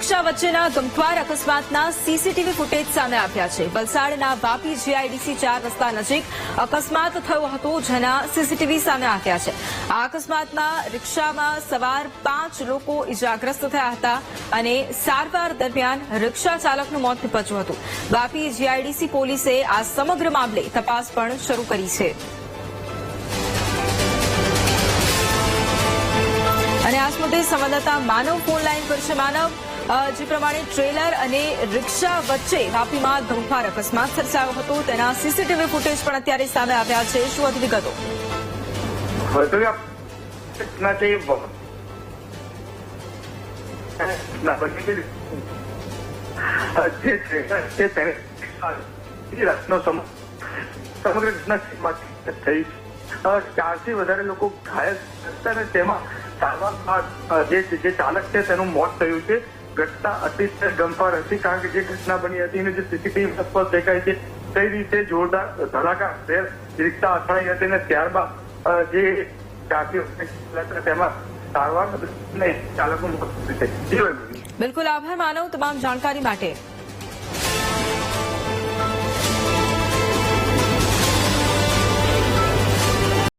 રિક્ષા વચ્ચેના ગમખ્વાર અકસ્માતના CCTV footage સામે આવ્યા છે। વલસાડના વાપી જીઆઈડીસી 4 રસ્તા નજીક અકસ્માત થયો હતો, જેના સીસીટીવી સામે આવ્યા છે। આ અકસ્માતમાં રિક્ષામાં સવાર 5 લોકો ઇજાગ્રસ્ત થયા હતા અને સારવાર દરમિયાન રિક્ષા ચાલકનું મોત નીપજ્યું હતું। વાપી જીઆઈડીસી પોલીસે આ સમગ્ર મામલે તપાસ પણ શરૂ કરી છે। અને આ મુદ્દે સંવાદદાતા માનવ ફોન લાઈન પર છે। માનવ, જે પ્રમાણે ટ્રેલર અને રિક્ષા વચ્ચે વાપીમાં ગમખ્વાર અકસ્માત સર્જાયો હતો, તેના સીસીટીવી ફૂટેજ પણ અત્યારે સામે આવ્યા છે। શું વધુ વિગતો? સમગ્ર ઘટના થઈ 4 થી વધારે લોકો ઘાયલ હતા અને તેમાં સારવાર બાદ જે ચાલક છે તેનું મોત થયું છે। ઘટના અતિશય ગમખ્વાર હતી, કારણ કે જે ઘટના બની હતી અને જે સીસીટીવી સ્પષ્ટ દેખાય છે કઈ રીતે જોરદાર ધડાકા રિક્ષા અથડાઈ હતી અને ત્યારબાદ જે તેમાં સારવાર ચાલકનું મોત થયું છે। બિલકુલ, આભાર માનવ તમામ જાણકારી માટે।